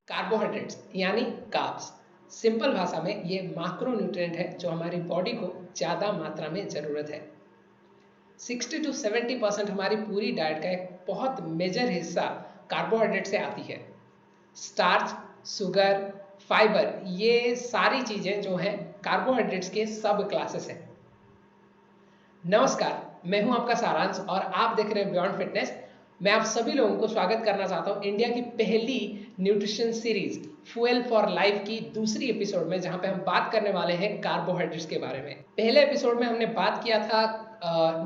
Carbohydrates यानी carbs, simple भाषा में ये माक्रोन्यूट्रिएंट है जो हमारी बॉडी को ज़्यादा मात्रा में ज़रूरत है। 60 to 70% हमारी पूरी डाइट का एक बहुत मेजर हिस्सा कार्बोहाइड्रेट से आती है। स्टार्च, शुगर, फाइबर, ये सारी चीज़ें जो हैं कार्बोहाइड्रेट्स के सब क्लासेस हैं। नमस्कार, मैं हूं आपका सारांश और आप देख रहे हैं बियॉन्ड फिटनेस। मैं आप सभी लोगों को स्वागत करना चाहता हूं इंडिया की पहली nutrition series fuel for life की दूसरी एपिसोड में, जहां पे हम बात करने वाले हैं कार्बोहाइड्रेट्स के बारे में। पहले एपिसोड में हमने बात किया था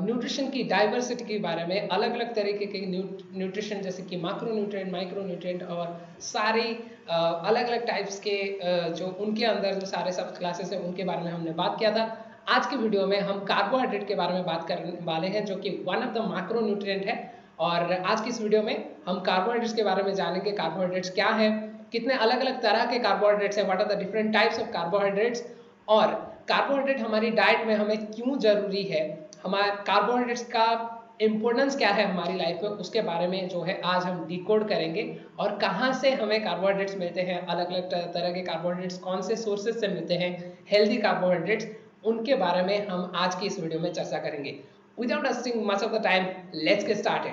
न्यूट्रिशन की डाइवर्सिटी के बारे में, अलग अलग तरीके के न्यूट्रिशन जैसे कि माइक्रोन्यूट्रिएंट, माइक्रोन्यूट्रिएंट और सारी अलग अलग टाइप्स के जो उनके अंदर जो सारे सब क्लासेस हैं उनके बारे में हमने बात किया था। आज की वीडियो में हम कार्बोहाइड्रेट के बारे में बात करने वाले हैं जो कि वन ऑफ द मैक्रोन्यूट्रिएंट है। और आज की इस वीडियो में हम कार्बोहाइड्रेट्स के बारे में जानेंगे। कार्बोहाइड्रेट्स क्या है, कितने अलग अलग तरह के कार्बोहाइड्रेट्स हैं, what are the different types of carbohydrates, और कार्बोहाइड्रेट हमारी डाइट में हमें क्यों जरूरी है, हमारे कार्बोहाइड्रेट्स का इम्पोर्टेंस क्या है हमारी लाइफ में, उसके बारे में जो है आज हम डिकोड करेंगे। और कहाँ से हमें कार्बोहाइड्रेट्स मिलते हैं, अलग अलग तरह के कार्बोहाइड्रेट्स कौन से सोर्सेज से मिलते हैं, हेल्दी कार्बोहाइड्रेट्स, उनके बारे में हम आज की इस वीडियो में चर्चा करेंगे। Without wasting much of the time, let's get started.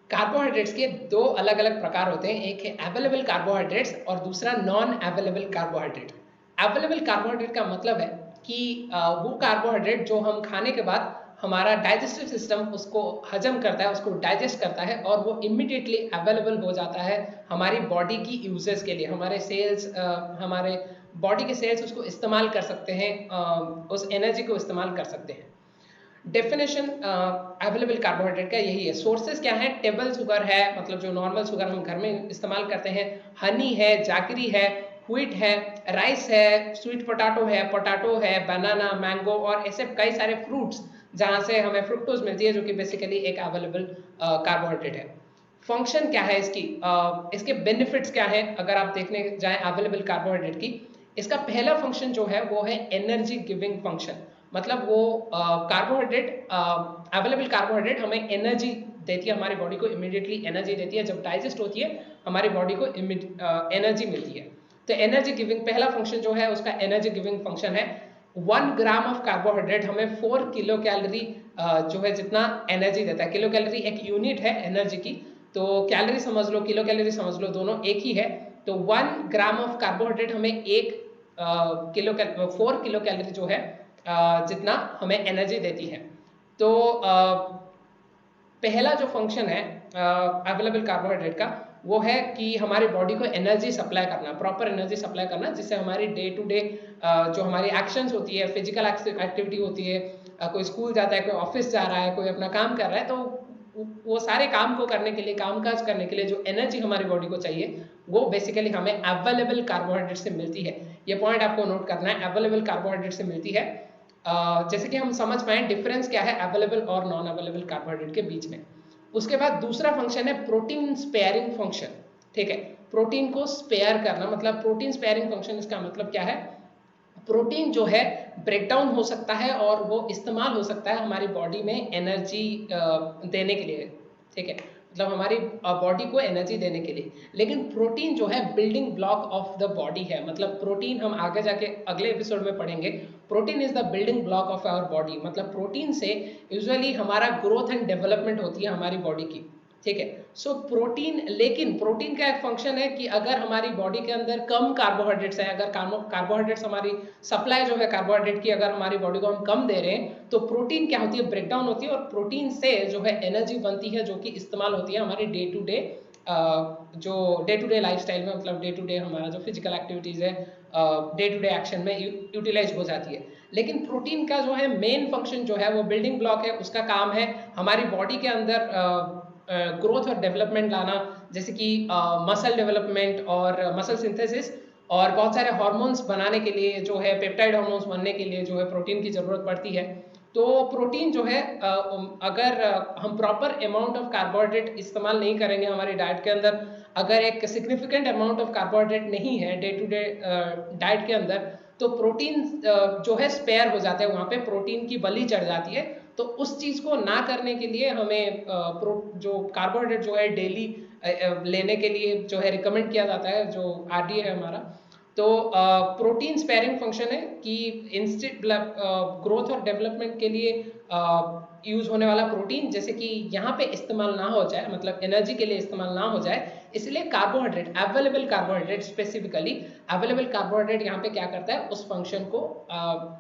Carbohydrates के दो अलग अलग प्रकार होते हैं, एक है अवेलेबल कार्बोहाइड्रेट्स और दूसरा non available carbohydrate. Available carbohydrate का मतलब है कि वो कार्बोहाइड्रेट जो हम खाने के बाद हमारा डाइजेस्टिव सिस्टम उसको हजम करता है, उसको डाइजेस्ट करता है और वो इमिडिएटली अवेलेबल हो जाता है हमारी बॉडी की यूजेस के लिए। हमारे सेल्स, हमारे बॉडी के सेल्स उसको इस्तेमाल कर सकते हैं, उस एनर्जी को इस्तेमाल कर सकते हैं। डेफिनेशन अवेलेबल कार्बोहाइड्रेट का यही है। सोर्सेज क्या है, टेबल शुगर है, मतलब जो नॉर्मल शुगर हम घर में इस्तेमाल करते हैं, हनी है, जागरी है, व्हीट है, राइस है, स्वीट पोटैटो है, बनाना, मैंगो और ऐसे कई सारे फ्रूट्स जहाँ से हमें फ्रुक्टोज मिलती है, जो कि बेसिकली एक अवेलेबल कार्बोहाइड्रेट है। फंक्शन क्या है इसकी, इसके बेनिफिट्स क्या है अगर आप देखने जाएं अवेलेबल कार्बोहाइड्रेट की। इसका पहला फंक्शन जो है वो है एनर्जी गिविंग फंक्शन। मतलब वो कार्बोहाइड्रेट, अवेलेबल कार्बोहाइड्रेट हमें एनर्जी देती है, हमारी बॉडी को इमीडिएटली एनर्जी देती है। जब डाइजेस्ट होती है हमारी बॉडी को एनर्जी मिलती है। तो एनर्जी गिविंग पहला फंक्शन जो है उसका एनर्जी गिविंग फंक्शन है। 1 ग्राम ऑफ कार्बोहाइड्रेट हमें 4 किलो कैलोरी जो है जितना एनर्जी देता है। किलो कैलोरी एक यूनिट है एनर्जी की, तो कैलोरी समझ लो, किलो कैलोरी समझ लो, दोनों एक ही है। तो 1 ग्राम ऑफ कार्बोहाइड्रेट हमें 4 किलो कैलोरी जो है जितना हमें एनर्जी देती है। तो पहला जो फंक्शन है अवेलेबल कार्बोहाइड्रेट का, वो है कि हमारी बॉडी को एनर्जी सप्लाई करना, प्रॉपर एनर्जी सप्लाई करना, जिससे हमारी डे टू डे जो हमारी एक्शंस होती है, फिजिकल एक्टिविटी होती है, कोई स्कूल जाता है, कोई ऑफिस जा रहा है, कोई अपना काम कर रहा है, तो वो सारे काम को करने के लिए, काम काज करने के लिए जो एनर्जी हमारी बॉडी को चाहिए वो बेसिकली हमें अवेलेबल कार्बोहाइड्रेट से मिलती है। ये पॉइंट आपको नोट करना है, अवेलेबल कार्बोहाइड्रेट से मिलती है। जैसे कि हम समझ पाए डिफरेंस क्या है अवेलेबल और नॉन अवेलेबल कार्बोहाइड्रेट के बीच में। उसके बाद दूसरा फंक्शन है प्रोटीन स्पेयरिंग फंक्शन। ठीक है, प्रोटीन को स्पेयर करना, मतलब प्रोटीन स्पेयरिंग फंक्शन, इसका मतलब क्या है, प्रोटीन जो है ब्रेकडाउन हो सकता है और वो इस्तेमाल हो सकता है हमारी बॉडी में एनर्जी देने के लिए। ठीक है, मतलब हमारी बॉडी को एनर्जी देने के लिए। लेकिन प्रोटीन जो है building block of the body है। मतलब प्रोटीन हम आगे जाके अगले एपिसोड में पढ़ेंगे, protein is the building block of our body. मतलब प्रोटीन से यूजुअली हमारा ग्रोथ एंड डेवलपमेंट होती है हमारी बॉडी की। ठीक है, सो प्रोटीन, लेकिन प्रोटीन का एक फंक्शन है कि अगर हमारी बॉडी के अंदर कम कार्बोहाइड्रेट्स है, अगर कार्बोहाइड्रेट्स हमारी सप्लाई जो है कार्बोहाइड्रेट की अगर हमारी बॉडी को हम कम दे रहे हैं, तो प्रोटीन क्या होती है, ब्रेकडाउन होती है और प्रोटीन से जो है एनर्जी बनती है, जो कि इस्तेमाल होती है हमारी डे टू डे लाइफस्टाइल में। मतलब डे टू डे हमारा जो फिजिकल एक्टिविटीज है, डे टू डे एक्शन में यूटिलाइज हो जाती है। लेकिन प्रोटीन का जो है मेन फंक्शन जो है वो बिल्डिंग ब्लॉक है। उसका काम है हमारी बॉडी के अंदर ग्रोथ और डेवलपमेंट लाना, जैसे कि मसल डेवलपमेंट और मसल सिंथेसिस, और बहुत सारे हार्मोन्स बनाने के लिए जो है, पेप्टाइड हार्मोन्स बनने के लिए जो है प्रोटीन की ज़रूरत पड़ती है। तो प्रोटीन जो है अगर हम प्रॉपर अमाउंट ऑफ कार्बोहाइड्रेट इस्तेमाल नहीं करेंगे हमारी डाइट के अंदर, अगर एक सिग्निफिकेंट अमाउंट ऑफ कार्बोहाइड्रेट नहीं है डे टू डे डाइट के अंदर, तो प्रोटीन जो है स्पेयर हो जाते हैं, वहाँ पे प्रोटीन की बलि चढ़ जाती है। तो उस चीज़ को ना करने के लिए हमें जो कार्बोहाइड्रेट जो है डेली लेने के लिए जो है रिकमेंड किया जाता है, जो आरडीए है हमारा। तो प्रोटीन स्पेयरिंग फंक्शन है कि इंस्टेंट ग्रोथ और डेवलपमेंट के लिए यूज होने वाला प्रोटीन जैसे कि यहाँ पे इस्तेमाल ना हो जाए, मतलब एनर्जी के लिए इस्तेमाल ना हो जाए, इसलिए carbohydrate, available carbohydrate, specifically available carbohydrate यहाँ पे क्या करता है, उस फंक्शन को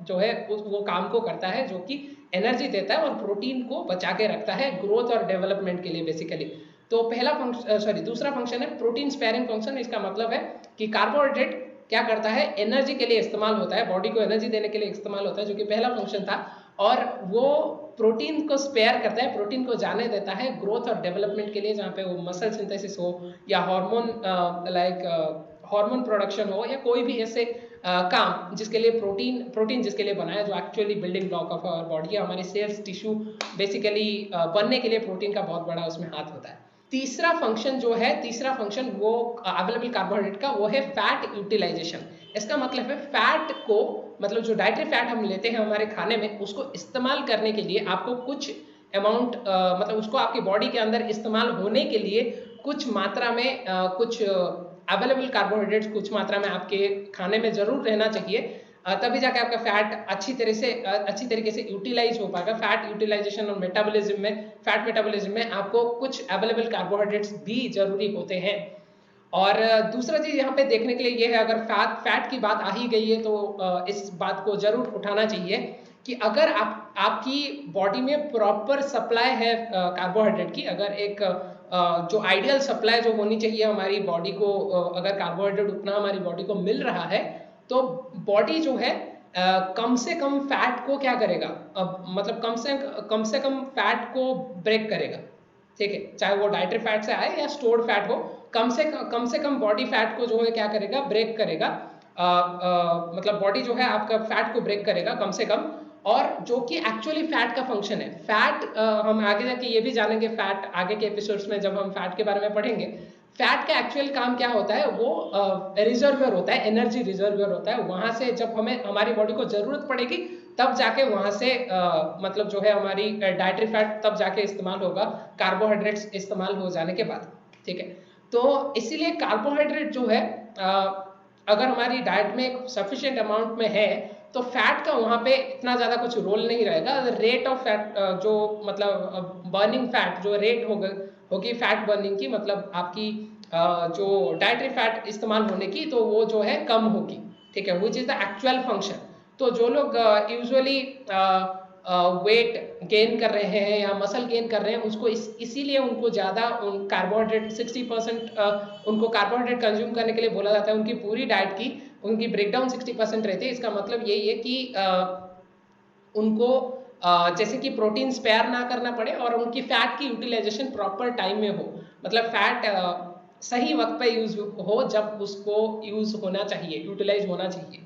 जो है वो काम को करता है जो कि एनर्जी देता है और प्रोटीन को बचा के रखता है ग्रोथ और डेवलपमेंट के लिए बेसिकली। तो पहला फंक्शन, दूसरा फंक्शन है प्रोटीन स्पेयरिंग फंक्शन। इसका मतलब है कि कार्बोहाइड्रेट क्या करता है, एनर्जी के लिए इस्तेमाल होता है, बॉडी को एनर्जी देने के लिए इस्तेमाल होता है, जो कि पहला फंक्शन था, और वो प्रोटीन को स्पेयर करता है, प्रोटीन को जाने देता है ग्रोथ और डेवलपमेंट के लिए, जहाँ पे वो मसल सिंथेसिस हो या हार्मोन हार्मोन प्रोडक्शन हो या कोई भी ऐसे काम जिसके लिए प्रोटीन जिसके लिए बनाया, जो actually building block of our body है, हमारे सेल्स टिश्यू बेसिकली बनने के लिए प्रोटीन का बहुत बड़ा उसमें हाथ होता है। तीसरा फंक्शन जो है, तीसरा फंक्शन वो अवेलेबल कार्बोहाइड्रेट का, वो है फैट यूटिलाइजेशन। इसका मतलब है फैट को, मतलब जो डाइटरी फैट हम लेते हैं हमारे खाने में, उसको इस्तेमाल करने के लिए आपको कुछ अमाउंट, मतलब उसको आपकी बॉडी के अंदर इस्तेमाल होने के लिए कुछ मात्रा में कुछ अवेलेबल कार्बोहाइड्रेट्स कुछ मात्रा में आपके खाने में जरूर रहना चाहिए, तभी जाके आपका फैट अच्छी तरीके से यूटिलाइज हो पाएगा। फैट यूटिलाइजेशन और मेटाबॉलिज्म में, फैट मेटाबॉलिज्म में आपको कुछ अवेलेबल कार्बोहाइड्रेट्स भी जरूरी होते हैं। और दूसरा चीज यहाँ पे देखने के लिए ये है, अगर फैट की बात आ ही गई है तो इस बात को जरूर उठाना चाहिए कि अगर आपकी बॉडी में प्रॉपर सप्लाई है कार्बोहाइड्रेट की, अगर एक जो आइडियल सप्लाई जो होनी चाहिए हमारी बॉडी को, अगर कार्बोहाइड्रेट उतना हमारी बॉडी को मिल रहा है, तो बॉडी जो है कम से कम फैट को क्या करेगा, मतलब कम से कम फैट को ब्रेक करेगा, ठीक है, चाहे वो डाइटरी फैट से आए या स्टोर्ड फैट हो, कम से कम बॉडी फैट को जो है क्या करेगा, ब्रेक करेगा, मतलब बॉडी जो है आपका फैट को ब्रेक करेगा कम से कम, और जो कि एक्चुअली फैट का फंक्शन है। फैट हम आगे जाके ये भी जानेंगे, फैट आगे के एपिसोड्स में जब हम फैट के बारे में पढ़ेंगे, फैट का एक्चुअल काम क्या होता है, वो रिजर्वियर होता है, एनर्जी रिजर्वियर होता है। वहां से जब हमें हमारी बॉडी को जरूरत पड़ेगी तब जाके वहां से मतलब जो है हमारी डाइटरी फैट तब जाके इस्तेमाल होगा, कार्बोहाइड्रेट्स इस्तेमाल हो जाने के बाद, ठीक है। तो इसीलिए कार्बोहाइड्रेट जो है अगर हमारी डाइट में सफिशिएंट अमाउंट में है तो फैट का वहां पे इतना ज्यादा कुछ रोल नहीं रहेगा। रेट ऑफ फैट जो मतलब बर्निंग फैट जो रेट होगी फैट बर्निंग की, मतलब आपकी जो डाइटरी फैट इस्तेमाल होने की, तो वो जो है कम होगी, ठीक है, which is the actual function. तो जो लोग यूजुअली वेट गेन कर रहे हैं या मसल गेन कर रहे हैं, उसको इसीलिए उनको ज़्यादा कार्बोहाइड्रेट 60% उनको कार्बोहाइड्रेट कंज्यूम करने के लिए बोला जाता है। उनकी पूरी डाइट की उनकी ब्रेकडाउन 60% रहती है। इसका मतलब यही है कि उनको जैसे कि प्रोटीन स्पेयर ना करना पड़े और उनकी फैट की यूटिलाइजेशन प्रॉपर टाइम में हो, मतलब फैट सही वक्त पे यूज हो जब उसको यूज होना चाहिए, यूटिलाइज होना चाहिए।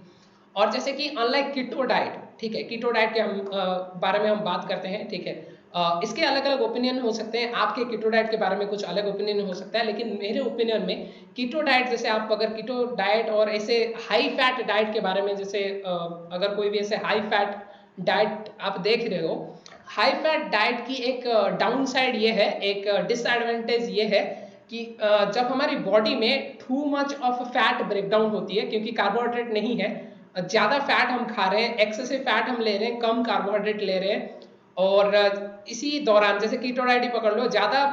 और जैसे कि अनलाइक कीटो डाइट, ठीक है, कीटो डाइट के हम बारे में हम बात करते हैं, ठीक है, इसके अलग अलग ओपिनियन हो सकते हैं, आपके कीटो डाइट के बारे में कुछ अलग ओपिनियन हो सकता है, लेकिन मेरे ओपिनियन में कीटो डाइट, जैसे आप अगर कीटो डाइट और ऐसे हाई फैट डाइट के बारे में, जैसे अगर कोई भी ऐसे हाई फैट डाइट आप देख रहे हो, हाई फैट डाइट की एक डाउन साइड ये है, एक डिसएडवांटेज ये है कि जब हमारी बॉडी में too much of fat breakdown होती है, क्योंकि कार्बोहाइड्रेट नहीं है, ज्यादा फैट हम खा रहे हैं, एक्सेसिव फैट हम ले रहे हैं, कम कार्बोहाइड्रेट ले रहे हैं, और इसी दौरान जैसे कीटो डाइट ही पकड़ लो, ज्यादा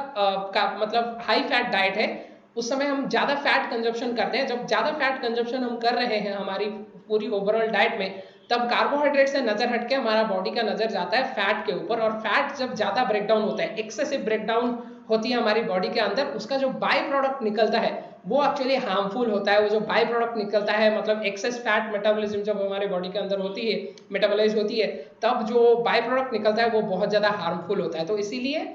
मतलब हाई फैट डाइट है, उस समय हम ज्यादा फैट कंजप्शन करते हैं। जब ज्यादा फैट कंजप्शन हम कर रहे हैं हमारी पूरी ओवरऑल डाइट में, तब कार्बोहाइड्रेट से नजर हटके हमारा बॉडी का नजर जाता है फैट के ऊपर, और फैट जब ज्यादा ब्रेकडाउन होता है, एक्सेसिव ब्रेकडाउन होती है हमारी बॉडी के अंदर, उसका जो बाय प्रोडक्ट निकलता है वो एक्चुअली हार्मफुल होता है। वो जो बाय प्रोडक्ट निकलता है, मतलब एक्सेस फैट मेटाबॉलिज्म जब हमारे बॉडी के अंदर होती है, मेटाबॉलाइज होती है, तब जो बाय प्रोडक्ट निकलता है वो बहुत ज्यादा हार्मफुल होता है। तो इसीलिए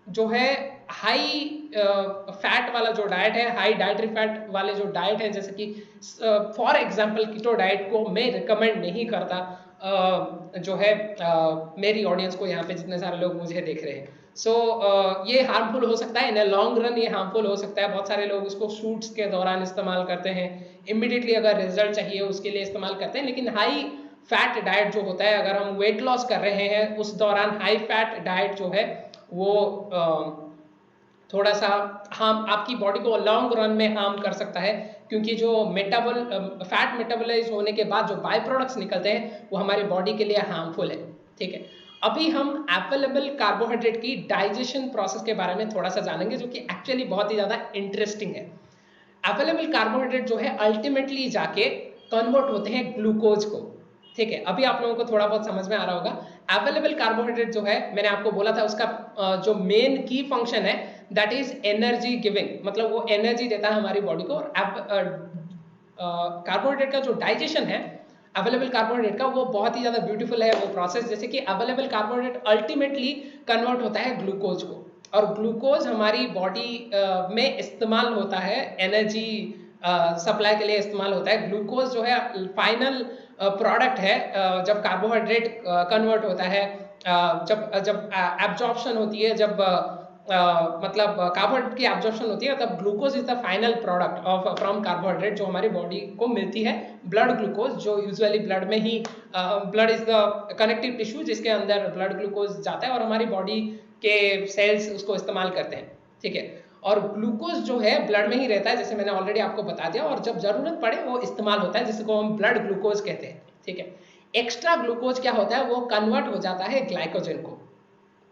जो है हाई फैट वाला जो डाइट है, हाई डाइटरी फैट वाले जो डाइट है, जैसे कि फॉर एग्जांपल कीटो डाइट को मैं रिकमेंड नहीं करता जो है मेरी ऑडियंस को, यहाँ पे जितने सारे लोग मुझे देख रहे हैं। सो ये हार्मफुल हो सकता है, इन लॉन्ग रन ये हार्मफुल हो सकता है। बहुत सारे लोग इसको शूट्स के दौरान इस्तेमाल करते हैं, इमीडिएटली अगर रिजल्ट चाहिए उसके लिए इस्तेमाल करते हैं, लेकिन हाई फैट डाइट जो होता है, अगर हम वेट लॉस कर रहे हैं उस दौरान हाई फैट डाइट जो है वो थोड़ा सा हार्म आपकी बॉडी को लॉन्ग रन में हार्म कर सकता है, क्योंकि जो फैट मेटाबोलाइज होने के बाद जो बाय प्रोडक्ट्स निकलते हैं वो हमारी बॉडी के लिए हार्मफुल है। ठीक है, अभी हम अवेलेबल कार्बोहाइड्रेट की डाइजेशन प्रोसेस के बारे में थोड़ा सा जानेंगे, जो कि एक्चुअली बहुत ही ज़्यादा इंटरेस्टिंग है। अवेलेबल कार्बोहाइड्रेट जो है अल्टीमेटली जाके कन्वर्ट होते हैं ग्लूकोज को। ठीक है, अभी आप लोगों को थोड़ा बहुत समझ में आ रहा होगा। अवेलेबल कार्बोहाइड्रेट जो है, मैंने आपको बोला था उसका जो मेन की फंक्शन है दैट इज एनर्जी गिविंग, मतलब वो एनर्जी देता है हमारी बॉडी को। और कार्बोहाइड्रेट का जो डाइजेशन है अवेलेबल कार्बोहाइड्रेट का, वो बहुत ही ज़्यादा ब्यूटीफुल है वो प्रोसेस। जैसे कि अवेलेबल कार्बोहाइड्रेट अल्टीमेटली कन्वर्ट होता है ग्लूकोज को, और ग्लूकोज हमारी बॉडी में इस्तेमाल होता है, एनर्जी सप्लाई के लिए इस्तेमाल होता है। ग्लूकोज जो है फाइनल प्रोडक्ट है जब कार्बोहाइड्रेट कन्वर्ट होता है, जब जब एब्जॉर्प्शन होती है, जब मतलब कार्बोहाइड्रेट की एब्जॉर्प्शन होती है, तब glucose is the final product of from carbohydrate जो हमारी बॉडी को मिलती है। ब्लड ग्लूकोज जो यूजुअली ब्लड में ही, blood is the connective tissue जिसके अंदर ब्लड ग्लूकोज जाता है और हमारी बॉडी के सेल्स उसको इस्तेमाल करते हैं। ठीक है, और ग्लूकोज जो है ब्लड में ही रहता है, जैसे मैंने ऑलरेडी आपको बता दिया, और जब जरूरत पड़े वो इस्तेमाल होता है, जिसको हम ब्लड ग्लूकोज कहते हैं। ठीक है, एक्स्ट्रा ग्लूकोज क्या होता है, वो कन्वर्ट हो जाता है ग्लाइकोजन को।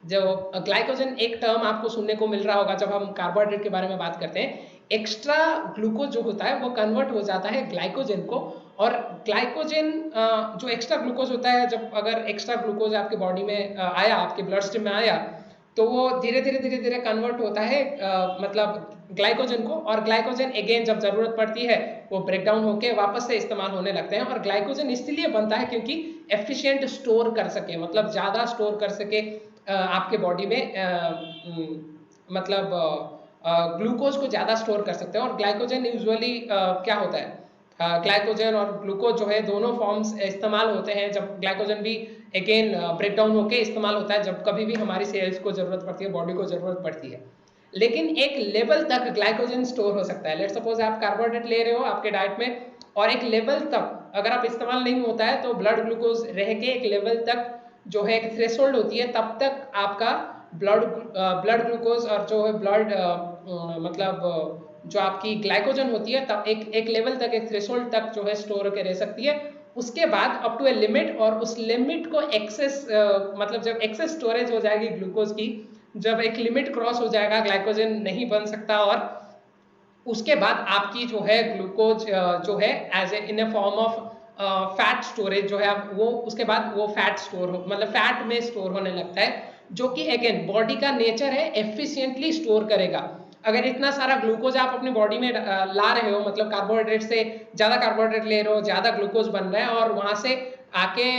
जो ग्लाइकोजन एक टर्म आपको सुनने को मिल रहा होगा जब हम कार्बोहाइड्रेट के बारे में बात करते हैं, एक्स्ट्रा ग्लूकोज जो होता है वो कन्वर्ट हो जाता है ग्लाइकोजन को। और ग्लाइकोजन जो एक्स्ट्रा ग्लूकोज होता है, जब अगर एक्स्ट्रा ग्लूकोज आपके बॉडी में आया, आपके ब्लड स्ट्रीम में आया, तो वो धीरे धीरे कन्वर्ट होता है मतलब ग्लाइकोजन को। और ग्लाइकोजन अगेन जब जरूरत पड़ती है वो ब्रेक डाउन होकर वापस से इस्तेमाल होने लगते हैं। और ग्लाइकोजन इसलिए बनता है क्योंकि एफिशिएंट स्टोर कर सके, मतलब ज़्यादा स्टोर कर सके आपके बॉडी में, मतलब ग्लूकोज को ज़्यादा स्टोर कर सकते हैं। और ग्लाइकोजन यूजुअली क्या होता है, ग्लाइकोजन और ग्लूकोज जो है दोनों फॉर्म्स इस्तेमाल होते हैं। जब ग्लाइकोजन भी अगेन ब्रेक डाउन होकर इस्तेमाल होता है जब कभी भी हमारी सेल्स को ज़रूरत पड़ती है, बॉडी को ज़रूरत पड़ती है। लेकिन एक लेवल तक ग्लाइकोजन स्टोर हो सकता है। लेट्स सपोज आप कार्बोहाइड्रेट ले रहे हो आपके डाइट में, और एक लेवल तक अगर आप इस्तेमाल नहीं होता है तो ब्लड ग्लूकोज रह के एक लेवल तक जो है एक थ्रेशोल्ड होती है, तब तक आपका ब्लड ग्लूकोज और जो है ब्लड मतलब जो आपकी ग्लाइकोजन होती है, तब एक लेवल तक, एक थ्रेशोल्ड तक जो है स्टोर होकर रह सकती है। उसके बाद अप टू ए लिमिट, और उस लिमिट को एक्सेस मतलब जब एक्सेस स्टोरेज हो जाएगी ग्लूकोज की, जब एक लिमिट क्रॉस हो जाएगा, ग्लाइकोजन नहीं बन सकता, और उसके बाद आपकी जो है ग्लूकोज जो है as a in a form of fat storage जो है वो, उसके बाद वो फैट स्टोर हो, मतलब फैट में स्टोर होने लगता है, जो कि अगेन बॉडी का नेचर है एफिशिएंटली स्टोर करेगा। अगर इतना सारा ग्लूकोज आप अपनी बॉडी में ला रहे हो, मतलब कार्बोहाइड्रेट से ज़्यादा कार्बोहाइड्रेट ले रहे हो, ज़्यादा ग्लूकोज बन रहा है, और वहाँ से आके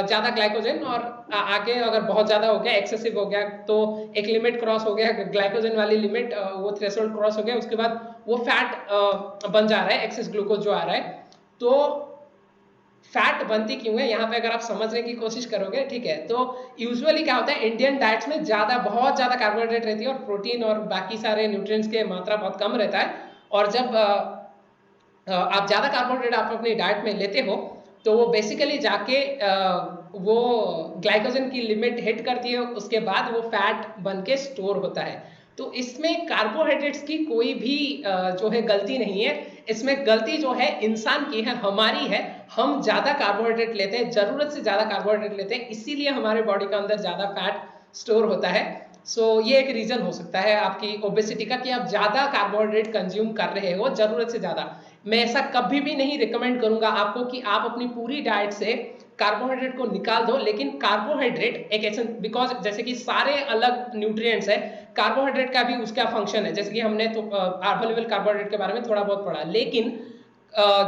ज़्यादा ग्लाइकोजन, और आगे अगर बहुत ज़्यादा हो गया, एक्सेसिव हो गया, तो एक लिमिट क्रॉस हो गया, ग्लाइकोजन वाली लिमिट, वो थ्रेशोल्ड क्रॉस हो गया, उसके बाद वो फैट बन जा रहा है, एक्सेस ग्लूकोज जो आ रहा है। तो फैट बनती क्यों है, यहाँ पे अगर आप समझने की कोशिश करोगे, ठीक है, तो यूजुअली क्या होता है, इंडियन डाइट्स में बहुत ज़्यादा कार्बोहाइड्रेट रहती है, और प्रोटीन और बाकी सारे न्यूट्रिएंट्स के मात्रा बहुत कम रहता है। और जब आप ज़्यादा कार्बोहाइड्रेट आप अपनी डाइट में लेते हो, तो वो बेसिकली जाके वो ग्लाइकोजन की लिमिट हिट करती है, उसके बाद वो फैट बन के स्टोर होता है। तो इसमें कार्बोहाइड्रेट्स की कोई भी जो है गलती नहीं है, इसमें गलती जो है इंसान की है, हमारी है। हम ज़्यादा कार्बोहाइड्रेट लेते हैं, ज़रूरत से ज़्यादा कार्बोहाइड्रेट लेते हैं, इसीलिए हमारे बॉडी के अंदर ज़्यादा फैट स्टोर होता है। सो ये एक रीज़न हो सकता है आपकी ओबेसिटी का, कि आप ज़्यादा कार्बोहाइड्रेट कंज्यूम कर रहे हो, ज़रूरत से ज़्यादा। मैं ऐसा कभी भी नहीं रिकमेंड करूंगा आपको कि आप अपनी पूरी डाइट से कार्बोहाइड्रेट को निकाल दो, लेकिन कार्बोहाइड्रेट एक ऐसे, बिकॉज जैसे कि सारे अलग न्यूट्रिएंट्स है, कार्बोहाइड्रेट का भी उसका फंक्शन है, जैसे कि हमने तो अवेलेबल कार्बोहाइड्रेट के बारे में थोड़ा बहुत पढ़ा, लेकिन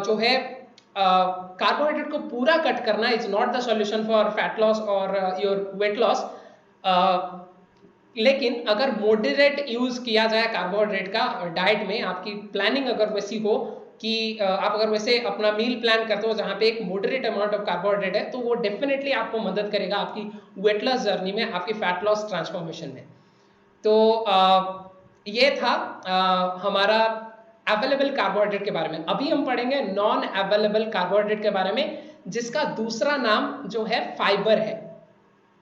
जो है कार्बोहाइड्रेट को पूरा कट करना is not the solution for fat loss और योर वेट लॉस। लेकिन अगर मॉडरेट यूज किया जाए कार्बोहाइड्रेट का डाइट में, आपकी प्लानिंग अगर वैसी हो कि आप अगर वैसे अपना मील प्लान करते हो जहाँ पे एक मॉडरेट अमाउंट ऑफ कार्बोहाइड्रेट है, तो वो डेफिनेटली आपको मदद करेगा आपकी वेट लॉस जर्नी में, आपकी फैट लॉस ट्रांसफॉर्मेशन में। तो ये था हमारा अवेलेबल कार्बोहाइड्रेट के बारे में। अभी हम पढ़ेंगे नॉन अवेलेबल कार्बोहाइड्रेट के बारे में, जिसका दूसरा नाम जो है फाइबर है।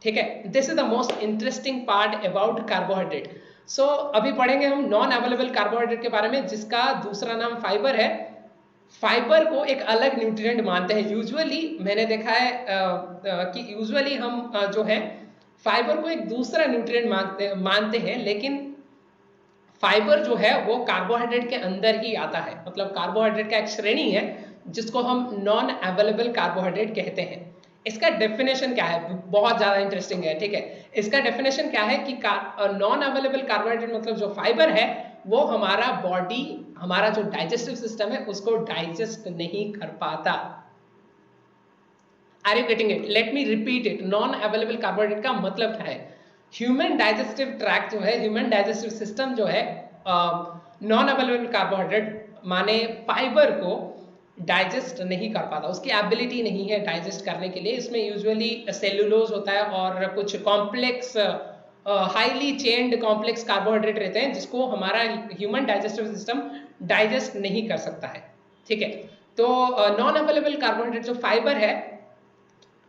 ठीक है, this is the most interesting part about carbohydrate. So अभी पढ़ेंगे हम नॉन अवेलेबल कार्बोहाइड्रेट के बारे में, जिसका दूसरा नाम फाइबर है। फाइबर को एक अलग न्यूट्रिएंट मानते हैं। यूजुअली मैंने देखा है कि यूजुअली हम जो है फाइबर को एक दूसरा न्यूट्रिएंट मानते हैं, लेकिन फाइबर जो है वो कार्बोहाइड्रेट के अंदर ही आता है। मतलब कार्बोहाइड्रेट का एक श्रेणी है जिसको हम नॉन अवेलेबल कार्बोहाइड्रेट कहते हैं। इसका डेफिनेशन क्या है, बहुत ज्यादा इंटरेस्टिंग है, ठीक है। इसका डेफिनेशन क्या है कि नॉन अवेलेबल कार्बोहाइड्रेट मतलब जो फाइबर है वो हमारा बॉडी, हमारा जो डाइजेस्टिव सिस्टम है उसको डाइजेस्ट नहीं कर पाता। Are you getting it? Let me repeat it. Non available carbohydrate का मतलब क्या है? ह्यूमन डाइजेस्टिव ट्रैक्ट जो है, ह्यूमन डाइजेस्टिव सिस्टम जो है, नॉन अवेलेबल कार्बोहाइड्रेट माने फाइबर को डाइजेस्ट नहीं कर पाता, उसकी एबिलिटी नहीं है डाइजेस्ट करने के लिए। इसमें यूजुअली सेलुलोज होता है और कुछ complex, highly chained complex carbohydrate रहते हैं जिसको हमारा ह्यूमन डाइजेस्टिव सिस्टम डाइजेस्ट नहीं कर सकता है, ठीक है। तो नॉन अवेलेबल कार्बोहाइड्रेट जो फाइबर है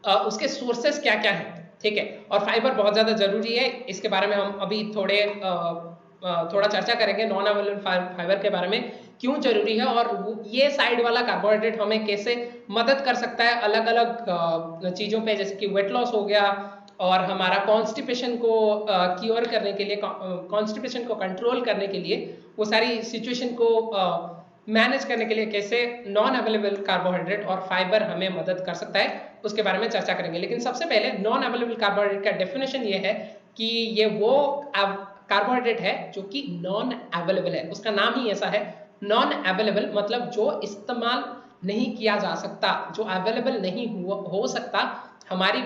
उसके सोर्सेस क्या क्या हैं, ठीक है। और फाइबर बहुत ज़्यादा जरूरी है, इसके बारे में हम अभी थोड़ा चर्चा करेंगे नॉन अवेलेबल फाइबर के बारे में, क्यों जरूरी है और ये साइड वाला कार्बोहाइड्रेट हमें कैसे मदद कर सकता है अलग अलग चीज़ों पे, जैसे कि वेट लॉस हो गया और हमारा कॉन्स्टिपेशन को क्योर करने के लिए, कॉन्स्टिपेशन को कंट्रोल करने के लिए, वो सारी सिचुएशन को मैनेज करने के लिए कैसे नॉन अवेलेबल कार्बोहाइड्रेट और फाइबर हमें मदद कर सकता है, उसके बारे में चर्चा करेंगे। लेकिन सबसे पहले नॉन अवेलेबल कार्बोहाइड्रेट का डेफिनेशन ये है कि ये वो कार्बोहाइड्रेट है जो कि नॉन अवेलेबल है। उसका नाम ही ऐसा है, नॉन अवेलेबल, मतलब जो इस्तेमाल नहीं किया जा सकता, जो अवेलेबल नहीं हो सकता हमारी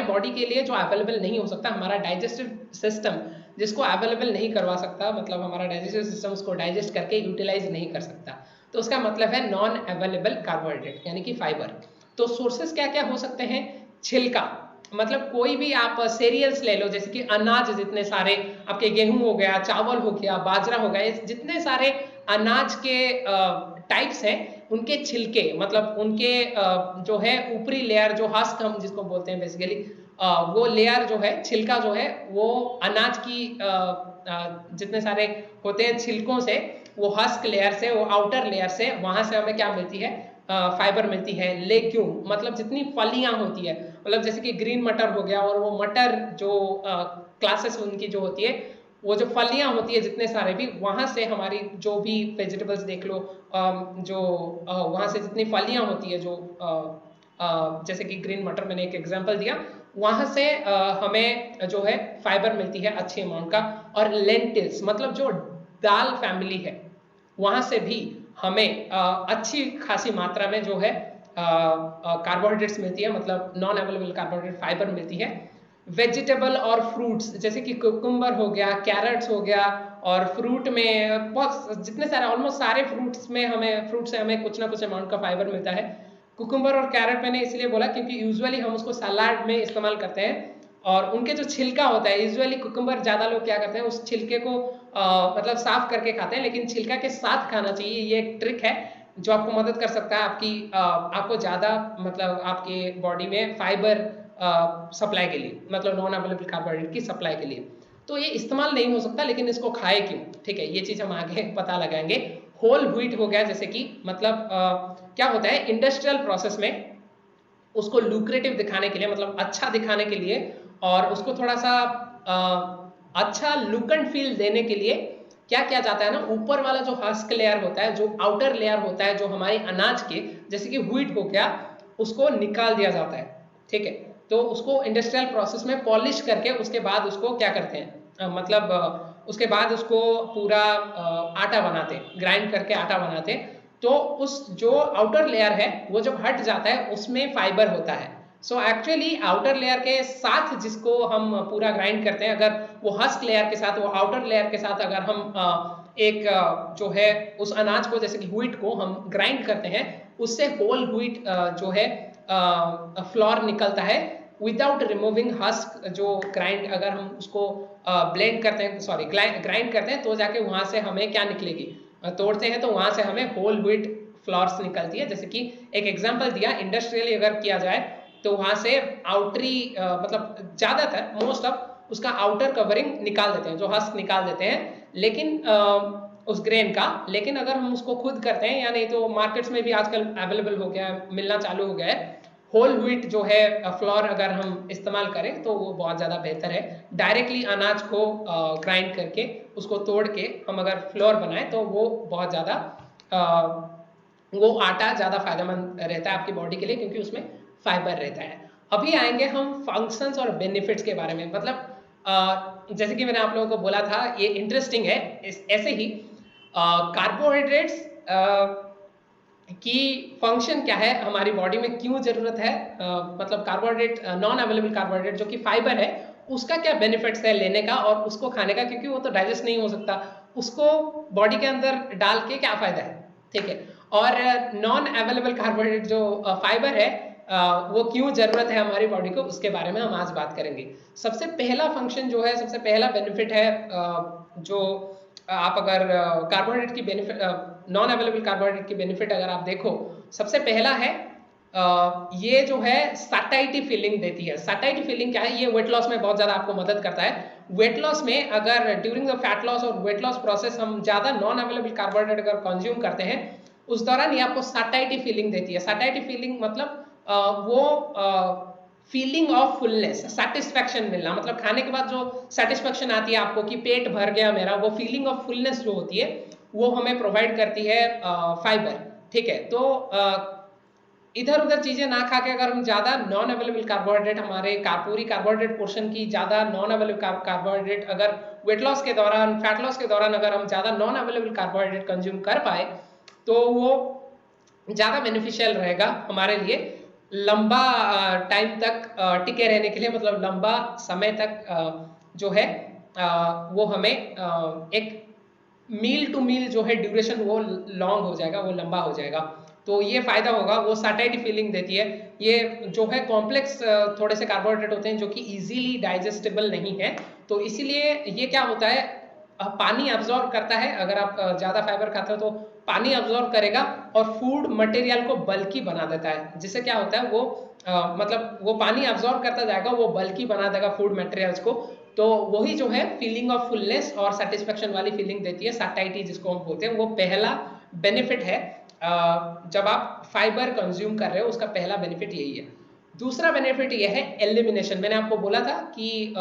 बॉडी के लिए, जो अवेलेबल नहीं हो सकता, हमारा डाइजेस्टिव सिस्टम जिसको अवेलेबल नहीं करवा सकता, मतलब हमारा डाइजेस्टिव सिस्टम उसको डाइजेस्ट करके यूटिलाइज नहीं कर सकता, तो उसका मतलब है नॉन अवेलेबल कार्बोहाइड्रेट यानी कि फाइबर। तो सोर्सेस क्या क्या हो सकते हैं? छिलका, मतलब कोई भी आप सीरियल्स ले लो, जैसे कि अनाज, जितने सारे आपके गेहूं हो गया, चावल हो गया, बाजरा हो गया, जितने सारे अनाज के टाइप्स हैं, उनके छिलके, मतलब उनके जो है ऊपरी लेयर, जो हस्क हम जिसको बोलते हैं बेसिकली, वो लेयर जो है, छिलका जो है, वो अनाज की जितने सारे होते हैं छिलकों से, वो हस्क लेयर से, वो आउटर लेयर से, वहां से हमें क्या मिलती है? फाइबर मिलती है। लेग्यूम, मतलब जितनी फलियां होती है, मतलब जैसे कि ग्रीन मटर हो गया, और वो मटर जो क्लासेस उनकी जो होती है, वो जो फलियां होती है जितने सारे भी, वहां से हमारी जो भी वेजिटेबल्स देख लो, जो वहां से जितनी फलियां होती है, जो जैसे कि ग्रीन मटर मैंने एक एग्जांपल दिया, वहां से हमें जो है फाइबर मिलती है अच्छी अमाउंट का। और लेंटिल्स, मतलब जो दाल फैमिली है, वहां से भी हमें अच्छी खासी मात्रा में जो है कार्बोहाइड्रेट्स मिलती है, मतलब नॉन अवेलेबल कार्बोहाइड्रेट फाइबर मिलती है। वेजिटेबल और फ्रूट्स, जैसे कि कुकुम्बर हो गया, कैरेट्स हो गया, और फ्रूट में बहुत जितने सारे, ऑलमोस्ट सारे फ्रूट से हमें कुछ ना कुछ अमाउंट का फाइबर मिलता है। कुकुम्बर और कैरेट मैंने इसलिए बोला क्योंकि यूजुअली हम उसको सलाद में इस्तेमाल करते हैं, और उनके जो छिलका होता है, यूजुअली कुकुम्बर ज्यादा लोग क्या करते हैं, उस छिलके को मतलब साफ करके खाते हैं, लेकिन छिलका के साथ खाना चाहिए। ये एक ट्रिक है जो आपको मदद कर सकता है आपको ज्यादा, मतलब आपके बॉडी में फाइबर सप्लाई के लिए, मतलब नॉन अवेलेबल कार्बोहाइड्रेट की सप्लाई के लिए। तो ये इस्तेमाल नहीं हो सकता, लेकिन इसको खाए क्यों, ठीक है, ये चीज हम आगे पता लगाएंगे। होल व्हीट हो गया, जैसे कि मतलब क्या होता है, इंडस्ट्रियल प्रोसेस में उसको लुक्रेटिव दिखाने के लिए, मतलब अच्छा दिखाने के लिए, और उसको थोड़ा सा अच्छा लुक एंड फील देने के लिए क्या किया जाता है ना, ऊपर वाला जो हस्क लेयर होता है, जो आउटर लेयर होता है, जो हमारे अनाज के, जैसे कि व्हीट हो गया, उसको निकाल दिया जाता है, ठीक है। तो उसको इंडस्ट्रियल प्रोसेस में पॉलिश करके उसके बाद उसको क्या करते हैं, उसके बाद उसको पूरा आटा बनाते हैं, ग्राइंड करके आटा बनाते हैं। तो उस जो आउटर लेयर है वो जब हट जाता है उसमें फाइबर होता है। सो एक्चुअली आउटर लेयर के साथ जिसको हम पूरा ग्राइंड करते हैं, अगर वो हस्क लेयर के साथ, वो आउटर लेयर के साथ अगर हम जो है उस अनाज को, जैसे कि व्हीट को हम ग्राइंड करते हैं, उससे होल व्हीट जो है फ्लोर निकलता है विदाउट रिमूविंग हस्क। जो ग्राइंड, अगर हम उसको ब्लेंड करते हैं, सॉरी ग्राइंड करते हैं, तो जाके वहां से हमें क्या निकलेगी, तोड़ते हैं तो वहां से हमें होल व्हीट फ्लोर्स निकलती है। जैसे कि एक एग्जांपल दिया, इंडस्ट्रियली अगर किया जाए तो वहां से आउटरी मतलब ज्यादातर मोस्ट ऑफ उसका आउटर कवरिंग निकाल देते हैं, जो हस्क निकाल देते हैं, लेकिन उस ग्रेन का। लेकिन अगर हम उसको खुद करते हैं, या नहीं तो मार्केट्स में भी आजकल अवेलेबल हो गया है, मिलना चालू हो गया है, होल व्हीट जो है फ्लोर अगर हम इस्तेमाल करें तो वो बहुत ज़्यादा बेहतर है। डायरेक्टली अनाज को ग्राइंड करके उसको तोड़ के हम अगर फ्लोर बनाएं तो वो बहुत ज़्यादा वो आटा ज़्यादा फायदेमंद रहता है आपकी बॉडी के लिए, क्योंकि उसमें फाइबर रहता है। अभी आएंगे हम फंक्शंस और बेनिफिट्स के बारे में। मतलब जैसे कि मैंने आप लोगों को बोला था, ये इंटरेस्टिंग है। ऐसे ही कार्बोहाइड्रेट्स की फंक्शन क्या है, हमारी बॉडी में क्यों जरूरत है, मतलब कार्बोहाइड्रेट, नॉन अवेलेबल कार्बोहाइड्रेट जो कि फाइबर है, उसका क्या बेनिफिट्स है लेने का और उसको खाने का, क्योंकि वो तो डाइजेस्ट नहीं हो सकता, उसको बॉडी के अंदर डाल के क्या फायदा है, ठीक है। और नॉन अवेलेबल कार्बोहाइड्रेट जो फाइबर है, वो क्यों जरूरत है हमारी बॉडी को, उसके बारे में हम आज बात करेंगे। सबसे पहला फंक्शन जो है, सबसे पहला बेनिफिट है, जो आप अगर कार्बोहाइड्रेट की बेनिफिट, नॉन अवेलेबल कार्बोहाइड्रेट की बेनिफिट अगर आप देखो, सबसे पहला है ये जो है सैटिस्फाइटी फीलिंग देती है। सैटिस्फाइटी फीलिंग क्या है, ये वेट लॉस में बहुत ज्यादा आपको मदद करता है। वेट लॉस में अगर ड्यूरिंग द फैट लॉस और वेट लॉस प्रोसेस हम ज्यादा नॉन अवेलेबल कार्बोहाइड्रेट अगर कंज्यूम करते हैं, उस दौरान ये आपको सैटिस्फाइटी फीलिंग देती है। सैटिस्फाइटी फीलिंग मतलब वो फीलिंग ऑफ फुलनेस, सेटिस्फेक्शन मिलना, मतलब खाने के बाद जो सेटिस्फेक्शन आती है आपको कि पेट भर गया मेरा, वो फीलिंग ऑफ फुलनेस जो होती है वो हमें प्रोवाइड करती है फाइबर, ठीक है। तो इधर उधर चीजें ना खा के अगर हम ज्यादा नॉन अवेलेबल कार्बोहाइड्रेट, हमारे पूरी कार्बोहाइड्रेट पोर्शन की ज्यादा नॉन अवेलेबल कार्बोहाइड्रेट अगर वेट लॉस के दौरान, फैट लॉस के दौरान अगर हम ज्यादा नॉन अवेलेबल कार्बोहाइड्रेट कंज्यूम कर पाए, तो वो ज्यादा बेनिफिशियल रहेगा हमारे लिए लंबा टाइम तक टिके रहने के लिए, मतलब लंबा समय तक जो है वो हमें एक मील टू मील जो है ड्यूरेशन वो लॉन्ग हो जाएगा, वो लंबा हो जाएगा। तो ये फायदा होगा, वो सैटिस्फाइड फीलिंग देती है। ये जो है कॉम्प्लेक्स थोड़े से कार्बोहाइड्रेट होते हैं जो कि इजीली डाइजेस्टेबल नहीं है, तो इसीलिए ये क्या होता है, पानी अब्जॉर्ब करता है। अगर आप ज्यादा फाइबर खाते हो तो पानी अब्जॉर्ब करेगा और फूड मटेरियल को बल्की बना देता है, जिससे क्या होता है वो मतलब वो पानी अब्जॉर्ब करता जाएगा, वो बल्की बना देगा फूड मटेरियल्स को। तो वही जो है फीलिंग ऑफ फुलनेस और सेटिस्फेक्शन वाली फीलिंग देती है, सैटिस्फाइटी जिसको हम बोलते हैं। वो पहला बेनिफिट है जब आप फाइबर कंज्यूम कर रहे हो, उसका पहला बेनिफिट यही है। दूसरा बेनिफिट ये है एलिमिनेशन। मैंने आपको बोला था कि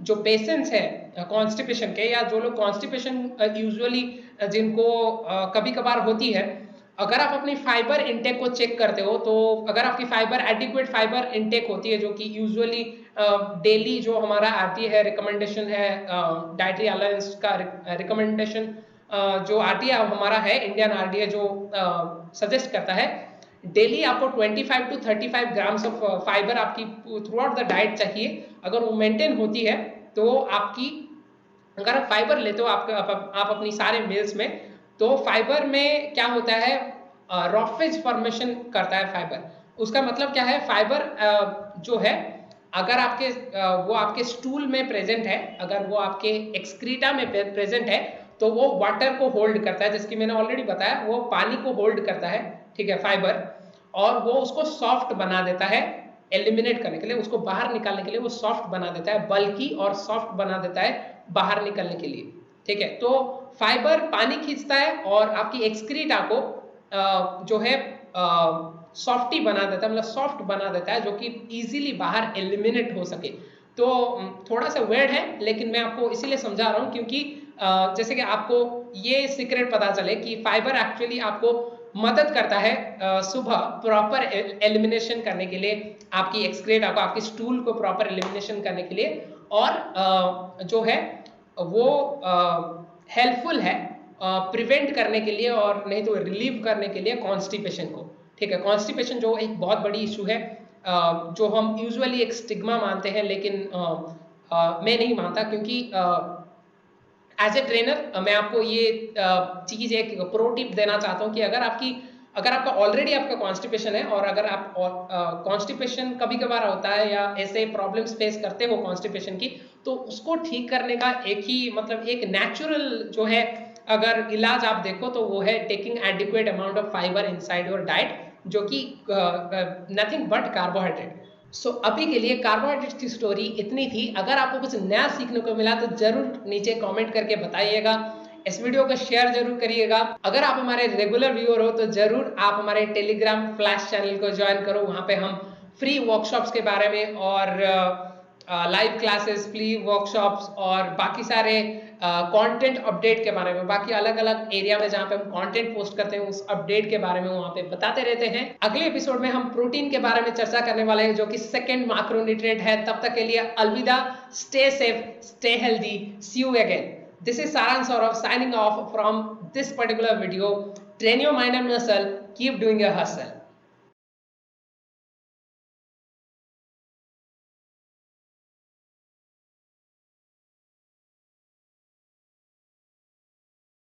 जो पेशेंट्स है कॉन्स्टिपेशन के, या जो लोग कॉन्स्टिपेशन यूजुअली जिनको कभी कभार होती है, अगर आप अपनी फाइबर इनटेक को चेक करते हो, तो अगर आपकी फाइबर एडिक्वेट फाइबर इनटेक होती है, जो कि यूजुअली डेली जो हमारा आती है रिकमेंडेशन है, डाइटरी अलायंस का रिकमेंडेशन जो आरटीआई हमारा है, इंडियन आरडीए जो सजेस्ट करता है, डेली आपको 25 टू 35 ग्राम्स ऑफ फाइबर आपकी थ्रू आउट द डाइट चाहिए। अगर वो मेंटेन होती है तो आपकी, अगर आप फाइबर लेते हो आप अपनी सारे मील्स में, तो फाइबर में क्या होता है, रॉफेज फॉर्मेशन करता है फाइबर। उसका मतलब क्या है, फाइबर जो है अगर आपके वो आपके स्टूल में प्रेजेंट है, अगर वो आपके एक्सक्रीटा में प्रेजेंट है, तो वो वाटर को होल्ड करता है, जैसे कि मैंने ऑलरेडी बताया, वो पानी को होल्ड करता है, ठीक है, फाइबर, और वो उसको सॉफ्ट बना देता है एलिमिनेट करने के लिए, उसको बाहर निकालने के लिए वो सॉफ्ट बना देता है, बल्कि और सॉफ्ट बना देता है बाहर निकलने के लिए, ठीक है। तो फाइबर पानी खींचता है और आपकी एक्सक्रीटा को जो है सॉफ्टी बना देता है, मतलब सॉफ्ट बना देता है, जो कि इजीली बाहर एलिमिनेट हो सके। तो थोड़ा सा वेर्ड है, लेकिन मैं आपको इसीलिए समझा रहा हूँ क्योंकि जैसे कि आपको ये सीक्रेट पता चले कि फाइबर एक्चुअली आपको मदद करता है सुबह प्रॉपर एलिमिनेशन करने के लिए, आपकी एक्सक्रीटा को, आपकी स्टूल को प्रॉपर एलिमिनेशन करने के लिए, और जो है वो हेल्पफुल है प्रिवेंट करने के लिए, और नहीं तो रिलीव करने के लिए कॉन्स्टिपेशन को, ठीक है। कॉन्स्टिपेशन जो एक बहुत बड़ी इशू है, जो हम यूजुअली एक स्टिग्मा मानते हैं, लेकिन मैं नहीं मानता, क्योंकि एज ए ट्रेनर मैं आपको ये चीज एक प्रो टिप देना चाहता हूँ कि अगर आपका ऑलरेडी आपका कॉन्स्टिपेशन है, और अगर आप कॉन्स्टिपेशन कभी कभार होता है या ऐसे प्रॉब्लम्स फेस करते हो कॉन्स्टिपेशन की, तो उसको ठीक करने का एक ही मतलब एक नेचुरल जो है अगर इलाज आप देखो, तो वो है taking adequate amount of fibre inside your diet, जो कि नथिंग बट कार्बोहाइड्रेट। सो अभी के लिए कार्बोहाइड्रेट्स की स्टोरी इतनी थी। अगर आपको कुछ नया सीखने को मिला तो जरूर नीचे कमेंट करके बताइएगा। इस वीडियो को शेयर जरूर करिएगा। अगर आप हमारे रेगुलर व्यूअर हो तो जरूर आप हमारे टेलीग्राम फ्लैश चैनल को ज्वाइन करो। वहां पे हम फ्री वर्कशॉप्स के बारे में और लाइव क्लासेस, फ्री वर्कशॉप्स और बाकी सारे कंटेंट अपडेट के बारे में, बाकी अलग अलग एरिया में जहां पे हम कंटेंट पोस्ट करते हैं उस अपडेट के बारे में वहां पे बताते रहते हैं। अगले एपिसोड में हम प्रोटीन के बारे में चर्चा करने वाले हैं जो कि सेकंड मैक्रोन्यूट्रिएंट है। तब तक के लिए अलविदा, stay safe, stay healthy, see you again. This is Saran Saurav signing off from this particular video. Train your mind and muscle, keep doing your hustle.